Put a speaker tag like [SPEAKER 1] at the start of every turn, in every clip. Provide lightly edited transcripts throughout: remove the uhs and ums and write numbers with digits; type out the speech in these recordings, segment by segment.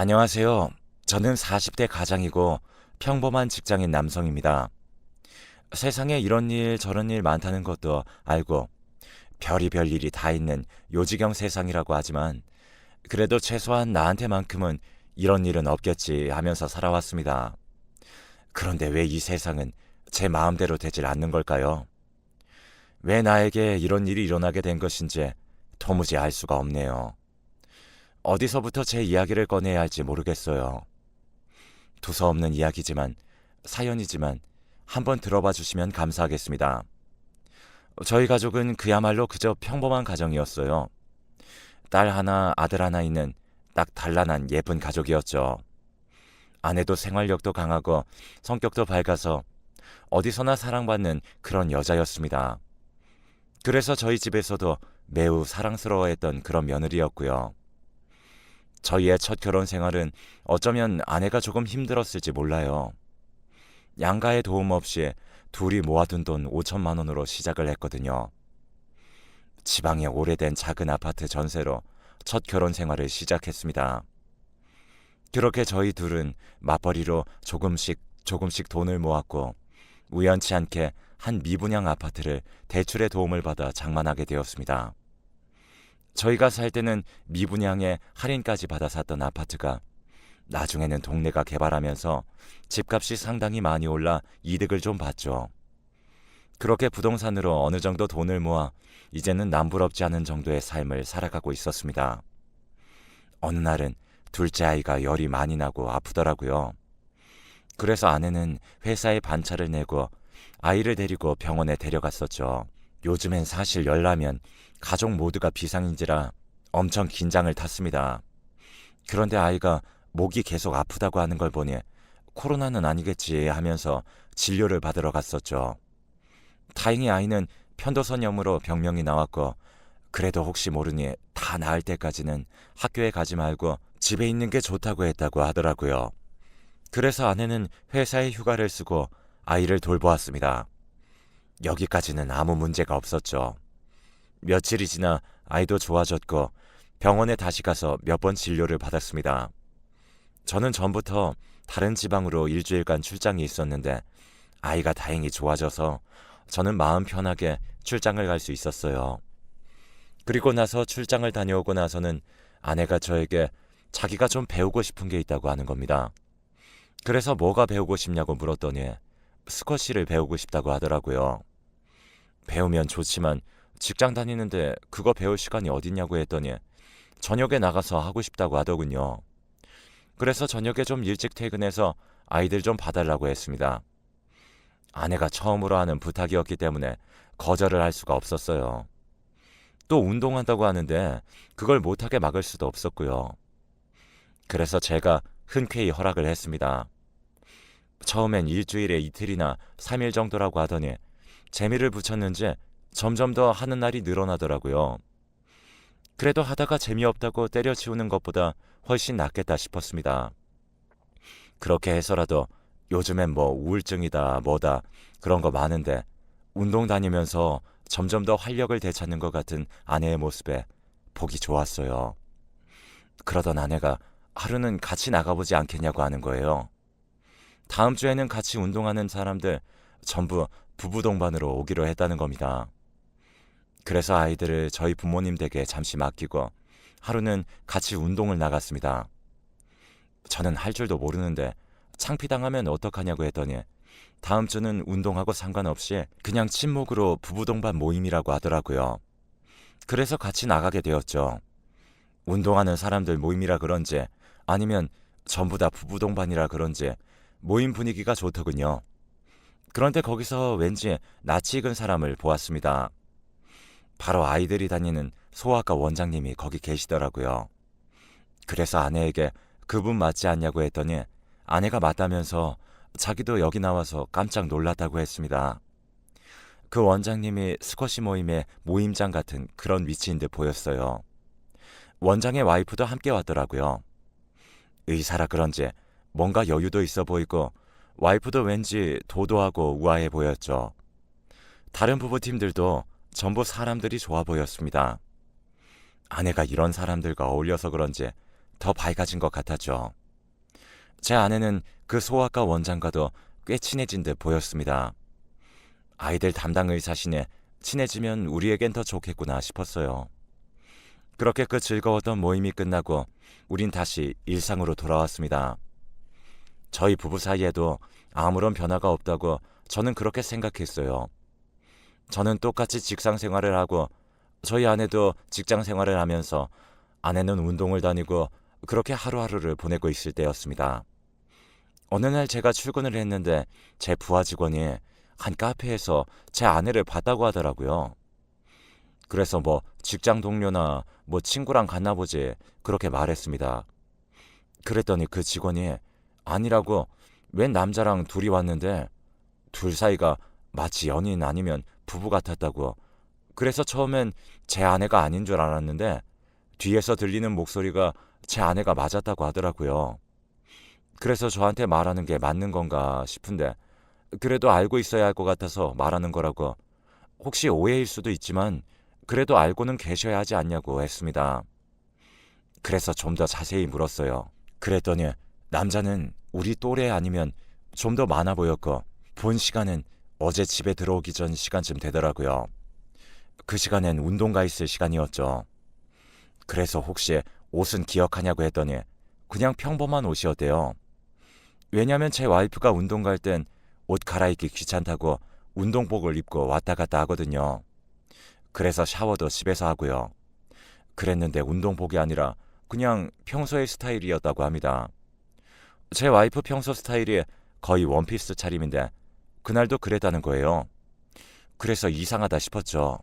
[SPEAKER 1] 안녕하세요. 저는 40대 가장이고 평범한 직장인 남성입니다. 세상에 이런 일 저런 일 많다는 것도 알고 별의별 일이 다 있는 요지경 세상이라고 하지만 그래도 최소한 나한테만큼은 이런 일은 없겠지 하면서 살아왔습니다. 그런데 왜 이 세상은 제 마음대로 되질 않는 걸까요? 왜 나에게 이런 일이 일어나게 된 것인지 도무지 알 수가 없네요. 어디서부터 제 이야기를 꺼내야 할지 모르겠어요. 두서없는 이야기지만 사연이지만 한번 들어봐 주시면 감사하겠습니다. 저희 가족은 그야말로 그저 평범한 가정이었어요. 딸 하나, 아들 하나 있는 딱 단란한 예쁜 가족이었죠. 아내도 생활력도 강하고 성격도 밝아서 어디서나 사랑받는 그런 여자였습니다. 그래서 저희 집에서도 매우 사랑스러워했던 그런 며느리였고요. 저희의 첫 결혼 생활은 어쩌면 아내가 조금 힘들었을지 몰라요. 양가의 도움 없이 둘이 모아둔 돈 5천만 원으로 시작을 했거든요. 지방의 오래된 작은 아파트 전세로 첫 결혼 생활을 시작했습니다. 그렇게 저희 둘은 맞벌이로 조금씩 돈을 모았고 우연치 않게 한 미분양 아파트를 대출의 도움을 받아 장만하게 되었습니다. 저희가 살 때는 미분양에 할인까지 받아 샀던 아파트가 나중에는 동네가 개발하면서 집값이 상당히 많이 올라 이득을 좀 봤죠. 그렇게 부동산으로 어느 정도 돈을 모아 이제는 남부럽지 않은 정도의 삶을 살아가고 있었습니다. 어느 날은 둘째 아이가 열이 많이 나고 아프더라고요. 그래서 아내는 회사에 반차를 내고 아이를 데리고 병원에 데려갔었죠. 요즘엔 사실 열나면 가족 모두가 비상인지라 엄청 긴장을 탔습니다. 그런데 아이가 목이 계속 아프다고 하는 걸 보니 코로나는 아니겠지 하면서 진료를 받으러 갔었죠. 다행히 아이는 편도선염으로 병명이 나왔고 그래도 혹시 모르니 다 나을 때까지는 학교에 가지 말고 집에 있는 게 좋다고 했다고 하더라고요. 그래서 아내는 회사에 휴가를 쓰고 아이를 돌보았습니다. 여기까지는 아무 문제가 없었죠. 며칠이 지나 아이도 좋아졌고 병원에 다시 가서 몇 번 진료를 받았습니다. 저는 전부터 다른 지방으로 일주일간 출장이 있었는데 아이가 다행히 좋아져서 저는 마음 편하게 출장을 갈 수 있었어요. 그리고 나서 출장을 다녀오고 나서는 아내가 저에게 자기가 좀 배우고 싶은 게 있다고 하는 겁니다. 그래서 뭐가 배우고 싶냐고 물었더니 스쿼시를 배우고 싶다고 하더라고요. 배우면 좋지만 직장 다니는데 그거 배울 시간이 어딨냐고 했더니 저녁에 나가서 하고 싶다고 하더군요. 그래서 저녁에 좀 일찍 퇴근해서 아이들 좀 봐달라고 했습니다. 아내가 처음으로 하는 부탁이었기 때문에 거절을 할 수가 없었어요. 또 운동한다고 하는데 그걸 못하게 막을 수도 없었고요. 그래서 제가 흔쾌히 허락을 했습니다. 처음엔 일주일에 이틀이나 3일 정도라고 하더니 재미를 붙였는지 점점 더 하는 날이 늘어나더라고요. 그래도 하다가 재미없다고 때려치우는 것보다 훨씬 낫겠다 싶었습니다. 그렇게 해서라도 요즘엔 뭐 우울증이다 뭐다 그런 거 많은데 운동 다니면서 점점 더 활력을 되찾는 것 같은 아내의 모습에 보기 좋았어요. 그러던 아내가 하루는 같이 나가보지 않겠냐고 하는 거예요. 다음 주에는 같이 운동하는 사람들 전부 부부 동반으로 오기로 했다는 겁니다. 그래서 아이들을 저희 부모님 댁에 잠시 맡기고 하루는 같이 운동을 나갔습니다. 저는 할 줄도 모르는데 창피당하면 어떡하냐고 했더니 다음 주는 운동하고 상관없이 그냥 친목으로 부부 동반 모임이라고 하더라고요. 그래서 같이 나가게 되었죠. 운동하는 사람들 모임이라 그런지 아니면 전부 다 부부 동반이라 그런지 모임 분위기가 좋더군요. 그런데 거기서 왠지 낯이 익은 사람을 보았습니다. 바로 아이들이 다니는 소아과 원장님이 거기 계시더라고요. 그래서 아내에게 그분 맞지 않냐고 했더니 아내가 맞다면서 자기도 여기 나와서 깜짝 놀랐다고 했습니다. 그 원장님이 스쿼시 모임의 모임장 같은 그런 위치인 듯 보였어요. 원장의 와이프도 함께 왔더라고요. 의사라 그런지 뭔가 여유도 있어 보이고 와이프도 왠지 도도하고 우아해 보였죠. 다른 부부팀들도 전부 사람들이 좋아 보였습니다. 아내가 이런 사람들과 어울려서 그런지 더 밝아진 것 같았죠. 제 아내는 그 소아과 원장과도 꽤 친해진 듯 보였습니다. 아이들 담당 의사시네 친해지면 우리에겐 더 좋겠구나 싶었어요. 그렇게 그 즐거웠던 모임이 끝나고 우린 다시 일상으로 돌아왔습니다. 저희 부부 사이에도 아무런 변화가 없다고 저는 그렇게 생각했어요. 저는 똑같이 직장 생활을 하고 저희 아내도 직장 생활을 하면서 아내는 운동을 다니고 그렇게 하루하루를 보내고 있을 때였습니다. 어느 날 제가 출근을 했는데 제 부하 직원이 한 카페에서 제 아내를 봤다고 하더라고요. 그래서 뭐 직장 동료나 뭐 친구랑 갔나 보지 그렇게 말했습니다. 그랬더니 그 직원이 아니라고 웬 남자랑 둘이 왔는데 둘 사이가 마치 연인 아니면 부부 같았다고. 그래서 처음엔 제 아내가 아닌 줄 알았는데 뒤에서 들리는 목소리가 제 아내가 맞았다고 하더라고요. 그래서 저한테 말하는 게 맞는 건가 싶은데 그래도 알고 있어야 할 것 같아서 말하는 거라고. 혹시 오해일 수도 있지만 그래도 알고는 계셔야 하지 않냐고 했습니다. 그래서 좀 더 자세히 물었어요. 그랬더니 남자는 우리 또래 아니면 좀 더 많아 보였고 본 시간은 어제 집에 들어오기 전 시간쯤 되더라고요. 그 시간엔 운동 가 있을 시간이었죠. 그래서 혹시 옷은 기억하냐고 했더니 그냥 평범한 옷이었대요. 왜냐면 제 와이프가 운동 갈 땐 옷 갈아입기 귀찮다고 운동복을 입고 왔다 갔다 하거든요. 그래서 샤워도 집에서 하고요. 그랬는데 운동복이 아니라 그냥 평소의 스타일이었다고 합니다. 제 와이프 평소 스타일이 거의 원피스 차림인데 그날도 그랬다는 거예요. 그래서 이상하다 싶었죠.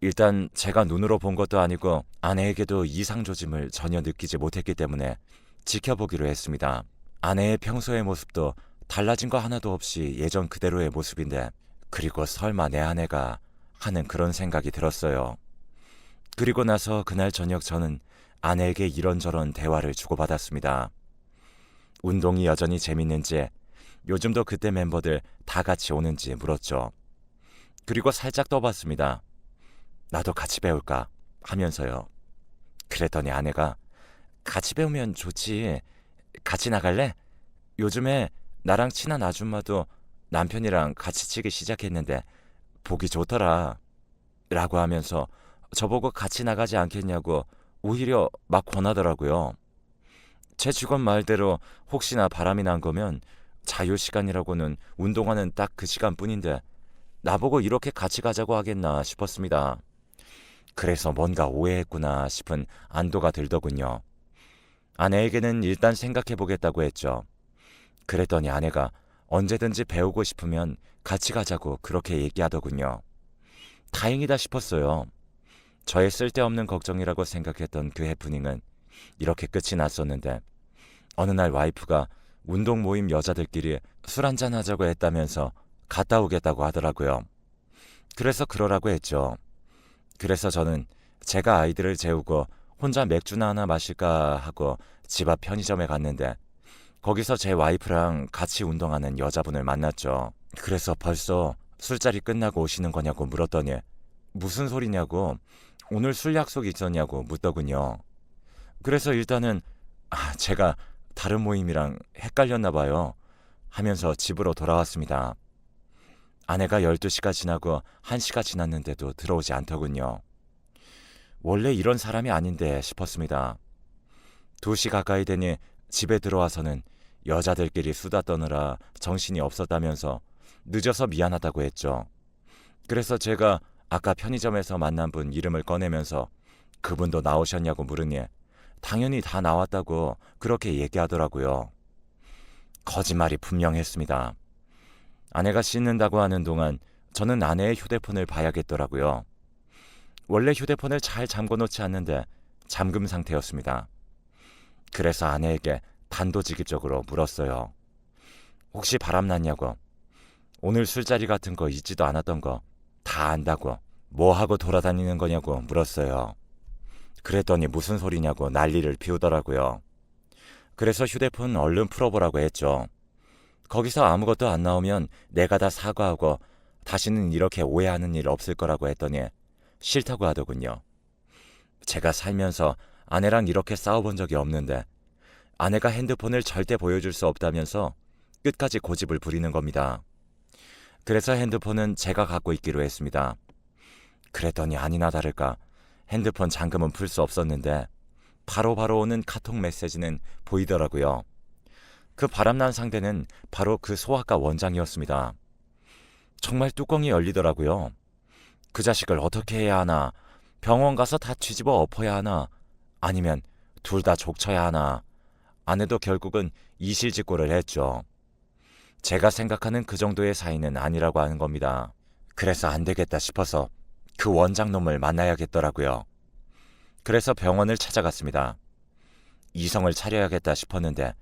[SPEAKER 1] 일단 제가 눈으로 본 것도 아니고 아내에게도 이상 조짐을 전혀 느끼지 못했기 때문에 지켜보기로 했습니다. 아내의 평소의 모습도 달라진 거 하나도 없이 예전 그대로의 모습인데 그리고 설마 내 아내가 하는 그런 생각이 들었어요. 그리고 나서 그날 저녁 저는 아내에게 이런저런 대화를 주고받았습니다. 운동이 여전히 재밌는지 요즘도 그때 멤버들 다 같이 오는지 물었죠. 그리고 살짝 떠봤습니다. 나도 같이 배울까 하면서요. 그랬더니 아내가 같이 배우면 좋지. 같이 나갈래? 요즘에 나랑 친한 아줌마도 남편이랑 같이 치기 시작했는데 보기 좋더라. 라고 하면서 저보고 같이 나가지 않겠냐고 오히려 막 권하더라고요. 제 직원 말대로 혹시나 바람이 난 거면 자유시간이라고는 운동하는 딱 그 시간뿐인데 나보고 이렇게 같이 가자고 하겠나 싶었습니다. 그래서 뭔가 오해했구나 싶은 안도가 들더군요. 아내에게는 일단 생각해보겠다고 했죠. 그랬더니 아내가 언제든지 배우고 싶으면 같이 가자고 그렇게 얘기하더군요. 다행이다 싶었어요. 저의 쓸데없는 걱정이라고 생각했던 그 해프닝은 이렇게 끝이 났었는데 어느 날 와이프가 운동 모임 여자들끼리 술 한잔 하자고 했다면서 갔다 오겠다고 하더라고요. 그래서 그러라고 했죠. 그래서 저는 제가 아이들을 재우고 혼자 맥주나 하나 마실까 하고 집 앞 편의점에 갔는데 거기서 제 와이프랑 같이 운동하는 여자분을 만났죠. 그래서 벌써 술자리 끝나고 오시는 거냐고 물었더니 무슨 소리냐고 오늘 술 약속이 있었냐고 묻더군요. 그래서 일단은 제가 다른 모임이랑 헷갈렸나 봐요 하면서 집으로 돌아왔습니다. 아내가 12시가 지나고 1시가 지났는데도 들어오지 않더군요. 원래 이런 사람이 아닌데 싶었습니다. 2시 가까이 되니 집에 들어와서는 여자들끼리 수다 떠느라 정신이 없었다면서 늦어서 미안하다고 했죠. 그래서 제가 아까 편의점에서 만난 분 이름을 꺼내면서 그분도 나오셨냐고 물으니 당연히 다 나왔다고 그렇게 얘기하더라고요. 거짓말이 분명했습니다. 아내가 씻는다고 하는 동안 저는 아내의 휴대폰을 봐야겠더라고요. 원래 휴대폰을 잘 잠궈놓지 않는데 잠금 상태였습니다. 그래서 아내에게 단도직입적으로 물었어요. 혹시 바람났냐고. 오늘 술자리 같은 거 있지도 않았던 거 다 안다고. 뭐 하고 돌아다니는 거냐고 물었어요. 그랬더니 무슨 소리냐고 난리를 피우더라고요. 그래서 휴대폰 얼른 풀어보라고 했죠. 거기서 아무것도 안 나오면 내가 다 사과하고 다시는 이렇게 오해하는 일 없을 거라고 했더니 싫다고 하더군요. 제가 살면서 아내랑 이렇게 싸워본 적이 없는데 아내가 핸드폰을 절대 보여줄 수 없다면서 끝까지 고집을 부리는 겁니다. 그래서 핸드폰은 제가 갖고 있기로 했습니다. 그랬더니 아니나 다를까 핸드폰 잠금은 풀 수 없었는데 바로바로 오는 카톡 메시지는 보이더라고요. 그 바람난 상대는 바로 그 소아과 원장이었습니다. 정말 뚜껑이 열리더라고요. 그 자식을 어떻게 해야 하나, 병원 가서 다 뒤집어 엎어야 하나, 아니면 둘 다 족쳐야 하나. 아내도 결국은 이실직고를 했죠. 제가 생각하는 그 정도의 사이는 아니라고 하는 겁니다. 그래서 안 되겠다 싶어서 그 원장놈을 만나야겠더라고요. 그래서 병원을 찾아갔습니다. 이성을 차려야겠다 싶었는데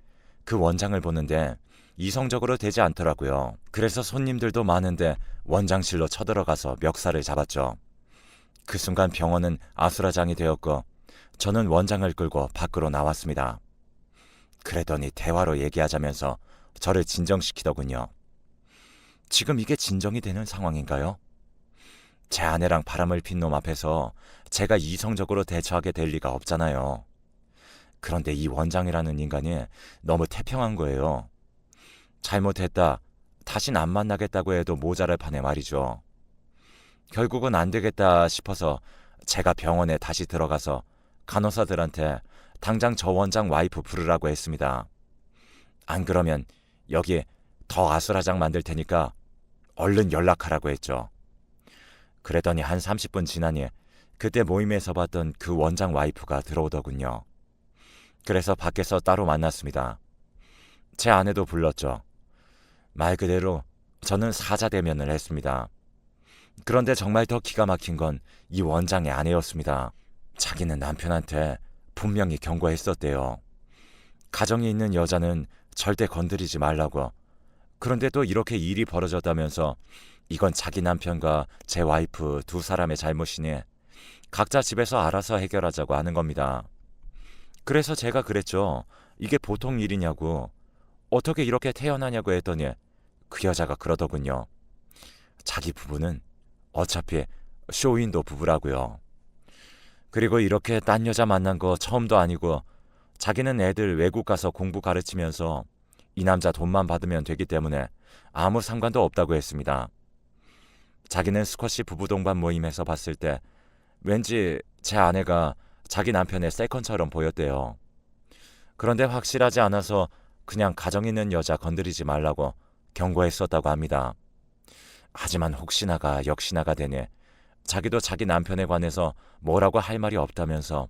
[SPEAKER 1] 그 원장을 보는데 이성적으로 되지 않더라고요. 그래서 손님들도 많은데 원장실로 쳐들어가서 멱살을 잡았죠. 그 순간 병원은 아수라장이 되었고 저는 원장을 끌고 밖으로 나왔습니다. 그랬더니 대화로 얘기하자면서 저를 진정시키더군요. 지금 이게 진정이 되는 상황인가요? 제 아내랑 바람을 핀 놈 앞에서 제가 이성적으로 대처하게 될 리가 없잖아요. 그런데 이 원장이라는 인간이 너무 태평한 거예요. 잘못했다, 다신 안 만나겠다고 해도 모자랄 판에 말이죠. 결국은 안 되겠다 싶어서 제가 병원에 다시 들어가서 간호사들한테 당장 저 원장 와이프 부르라고 했습니다. 안 그러면 여기 더 아수라장 만들 테니까 얼른 연락하라고 했죠. 그랬더니 한 30분 지나니 그때 모임에서 봤던 그 원장 와이프가 들어오더군요. 그래서 밖에서 따로 만났습니다. 제 아내도 불렀죠. 말 그대로 저는 사자대면을 했습니다. 그런데 정말 더 기가 막힌 건 이 원장의 아내였습니다. 자기는 남편한테 분명히 경고했었대요. 가정이 있는 여자는 절대 건드리지 말라고. 그런데 또 이렇게 일이 벌어졌다면서 이건 자기 남편과 제 와이프 두 사람의 잘못이니 각자 집에서 알아서 해결하자고 하는 겁니다. 그래서 제가 그랬죠. 이게 보통 일이냐고. 어떻게 이렇게 태어나냐고 했더니 그 여자가 그러더군요. 자기 부부는 어차피 쇼윈도 부부라고요. 그리고 이렇게 딴 여자 만난 거 처음도 아니고 자기는 애들 외국 가서 공부 가르치면서 이 남자 돈만 받으면 되기 때문에 아무 상관도 없다고 했습니다. 자기는 스쿼시 부부 동반 모임에서 봤을 때 왠지 제 아내가 자기 남편의 세컨처럼 보였대요. 그런데 확실하지 않아서 그냥 가정 있는 여자 건드리지 말라고 경고했었다고 합니다. 하지만 혹시나가 역시나가 되니 자기도 자기 남편에 관해서 뭐라고 할 말이 없다면서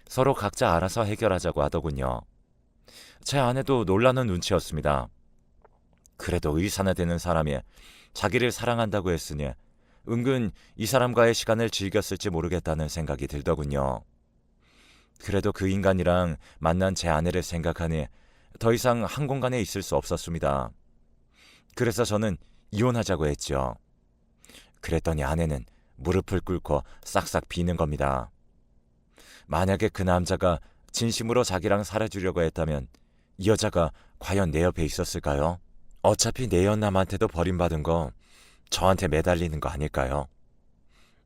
[SPEAKER 1] 서로 각자 알아서 해결하자고 하더군요. 제 아내도 놀라는 눈치였습니다. 그래도 의사나 되는 사람이 자기를 사랑한다고 했으니 은근 이 사람과의 시간을 즐겼을지 모르겠다는 생각이 들더군요. 그래도 그 인간이랑 만난 제 아내를 생각하니 더 이상 한 공간에 있을 수 없었습니다. 그래서 저는 이혼하자고 했죠. 그랬더니 아내는 무릎을 꿇고 싹싹 비는 겁니다. 만약에 그 남자가 진심으로 자기랑 살아주려고 했다면 이 여자가 과연 내 옆에 있었을까요? 어차피 내 연남한테도 버림받은 거 저한테 매달리는 거 아닐까요?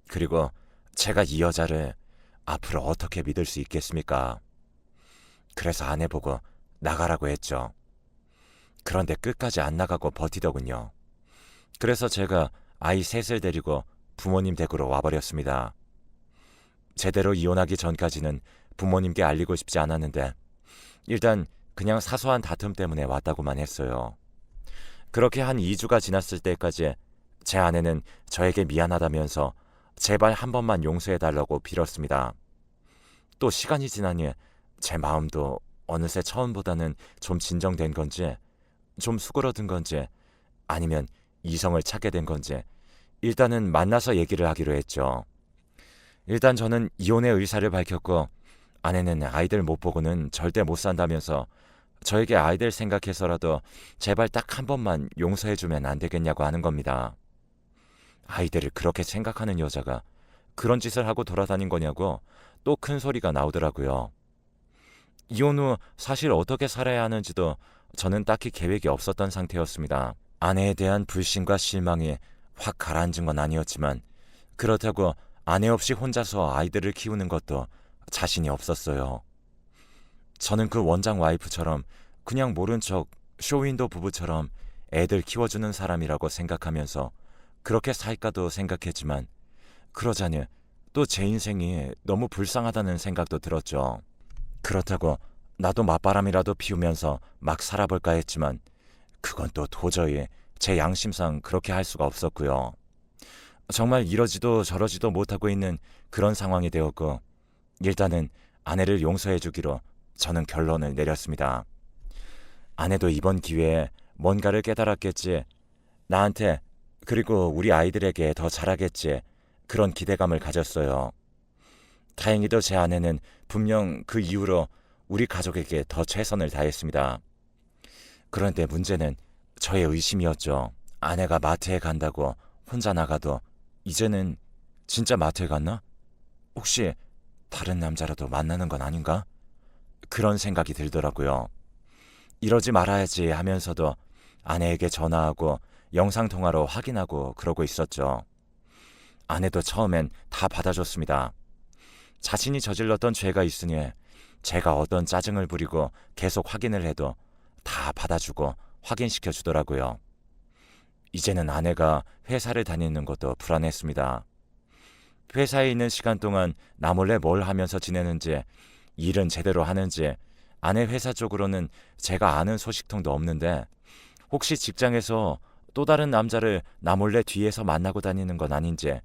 [SPEAKER 1] 그리고 제가 이 여자를 앞으로 어떻게 믿을 수 있겠습니까? 그래서 아내 보고 나가라고 했죠. 그런데 끝까지 안 나가고 버티더군요. 그래서 제가 아이 셋을 데리고 부모님 댁으로 와버렸습니다. 제대로 이혼하기 전까지는 부모님께 알리고 싶지 않았는데 일단 그냥 사소한 다툼 때문에 왔다고만 했어요. 그렇게 한 2주가 지났을 때까지 제 아내는 저에게 미안하다면서 제발 한 번만 용서해달라고 빌었습니다. 또 시간이 지나니 제 마음도 어느새 처음보다는 좀 진정된 건지 좀 수그러든 건지 아니면 이성을 찾게 된 건지 일단은 만나서 얘기를 하기로 했죠. 일단 저는 이혼의 의사를 밝혔고 아내는 아이들 못 보고는 절대 못 산다면서 저에게 아이들 생각해서라도 제발 딱 한 번만 용서해주면 안 되겠냐고 하는 겁니다. 아이들을 그렇게 생각하는 여자가 그런 짓을 하고 돌아다닌 거냐고 또 큰 소리가 나오더라고요. 이혼 후 사실 어떻게 살아야 하는지도 저는 딱히 계획이 없었던 상태였습니다. 아내에 대한 불신과 실망이 확 가라앉은 건 아니었지만 그렇다고 아내 없이 혼자서 아이들을 키우는 것도 자신이 없었어요. 저는 그 원장 와이프처럼 그냥 모른 척 쇼윈도 부부처럼 애들 키워주는 사람이라고 생각하면서 그렇게 살까도 생각했지만 그러자니 또 제 인생이 너무 불쌍하다는 생각도 들었죠. 그렇다고 나도 맞바람이라도 피우면서 막 살아볼까 했지만 그건 또 도저히 제 양심상 그렇게 할 수가 없었고요. 정말 이러지도 저러지도 못하고 있는 그런 상황이 되었고 일단은 아내를 용서해 주기로 저는 결론을 내렸습니다. 아내도 이번 기회에 뭔가를 깨달았겠지, 나한테 그리고 우리 아이들에게 더 잘하겠지, 그런 기대감을 가졌어요. 다행히도 제 아내는 분명 그 이후로 우리 가족에게 더 최선을 다했습니다. 그런데 문제는 저의 의심이었죠. 아내가 마트에 간다고 혼자 나가도 이제는 진짜 마트에 갔나? 혹시 다른 남자라도 만나는 건 아닌가? 그런 생각이 들더라고요. 이러지 말아야지 하면서도 아내에게 전화하고 영상통화로 확인하고 그러고 있었죠. 아내도 처음엔 다 받아줬습니다. 자신이 저질렀던 죄가 있으니 제가 어떤 짜증을 부리고 계속 확인을 해도 다 받아주고 확인시켜 주더라고요. 이제는 아내가 회사를 다니는 것도 불안했습니다. 회사에 있는 시간 동안 나 몰래 뭘 하면서 지내는지, 일은 제대로 하는지 아내 회사 쪽으로는 제가 아는 소식통도 없는데 혹시 직장에서 또 다른 남자를 나 몰래 뒤에서 만나고 다니는 건 아닌지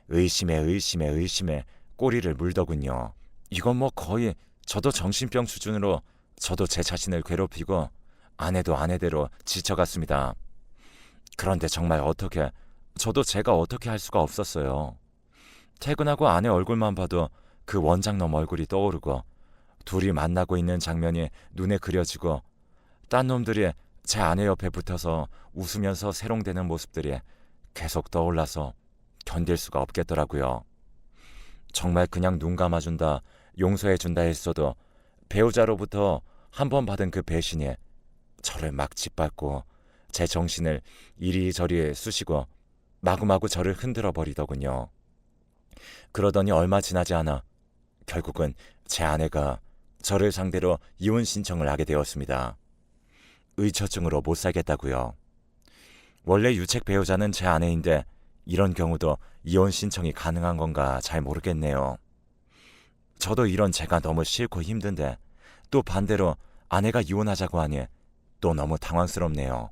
[SPEAKER 1] 의심에 꼬리를 물더군요. 이건 뭐 거의 저도 정신병 수준으로 저도 제 자신을 괴롭히고 아내도 아내대로 지쳐갔습니다. 그런데 정말 저도 제가 어떻게 할 수가 없었어요. 퇴근하고 아내 얼굴만 봐도 그 원장놈 얼굴이 떠오르고 둘이 만나고 있는 장면이 눈에 그려지고 딴 놈들이 제 아내 옆에 붙어서 웃으면서 새롱대는 모습들이 계속 떠올라서 견딜 수가 없겠더라고요. 정말 그냥 눈 감아준다, 용서해준다 했어도 배우자로부터 한 번 받은 그 배신이 저를 막 짓밟고 제 정신을 이리저리 쑤시고 마구마구 저를 흔들어 버리더군요. 그러더니 얼마 지나지 않아 결국은 제 아내가 저를 상대로 이혼 신청을 하게 되었습니다. 의처증으로 못 살겠다고요. 원래 유책 배우자는 제 아내인데 이런 경우도 이혼 신청이 가능한 건가 잘 모르겠네요. 저도 이런 제가 너무 싫고 힘든데 또 반대로 아내가 이혼하자고 하니 또 너무 당황스럽네요.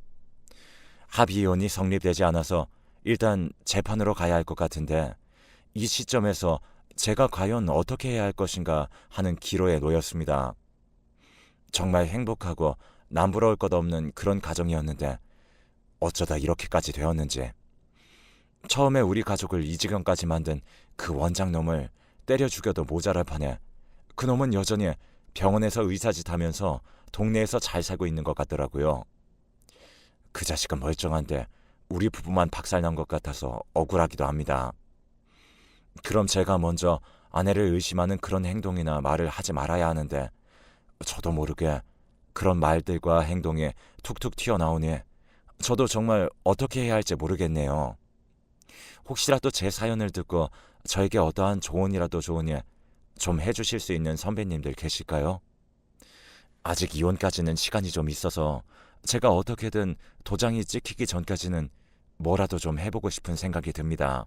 [SPEAKER 1] 합의이혼이 성립되지 않아서 일단 재판으로 가야 할 것 같은데 이 시점에서 제가 과연 어떻게 해야 할 것인가 하는 기로에 놓였습니다. 정말 행복하고 남부러울 것 없는 그런 가정이었는데 어쩌다 이렇게까지 되었는지. 처음에 우리 가족을 이 지경까지 만든 그 원장놈을 때려 죽여도 모자랄 판에 그놈은 여전히 병원에서 의사짓 하면서 동네에서 잘 살고 있는 것 같더라고요. 그 자식은 멀쩡한데 우리 부부만 박살난 것 같아서 억울하기도 합니다. 그럼 제가 먼저 아내를 의심하는 그런 행동이나 말을 하지 말아야 하는데 저도 모르게 그런 말들과 행동이 툭툭 튀어나오니 저도 정말 어떻게 해야 할지 모르겠네요. 혹시라도 제 사연을 듣고 저에게 어떠한 조언이라도 좋으니 좀 해주실 수 있는 선배님들 계실까요? 아직 이혼까지는 시간이 좀 있어서 제가 어떻게든 도장이 찍히기 전까지는 뭐라도 좀 해보고 싶은 생각이 듭니다.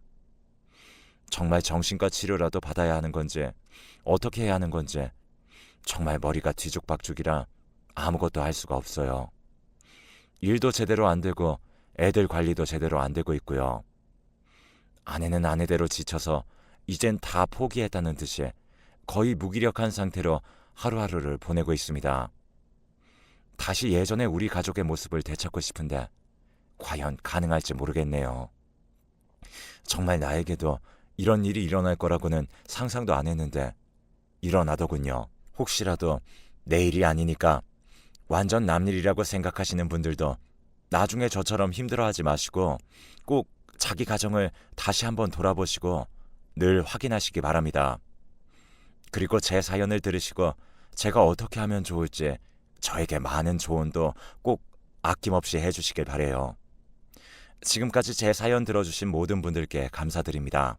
[SPEAKER 1] 정말 정신과 치료라도 받아야 하는 건지 어떻게 해야 하는 건지 정말 머리가 뒤죽박죽이라 아무것도 할 수가 없어요. 일도 제대로 안 되고 애들 관리도 제대로 안 되고 있고요. 아내는 아내대로 지쳐서 이젠 다 포기했다는 듯이 거의 무기력한 상태로 하루하루를 보내고 있습니다. 다시 예전의 우리 가족의 모습을 되찾고 싶은데 과연 가능할지 모르겠네요. 정말 나에게도 이런 일이 일어날 거라고는 상상도 안 했는데 일어나더군요. 혹시라도 내일이 아니니까 완전 남일이라고 생각하시는 분들도 나중에 저처럼 힘들어하지 마시고 꼭 자기 가정을 다시 한번 돌아보시고 늘 확인하시기 바랍니다. 그리고 제 사연을 들으시고 제가 어떻게 하면 좋을지 저에게 많은 조언도 꼭 아낌없이 해주시길 바래요. 지금까지 제 사연 들어주신 모든 분들께 감사드립니다.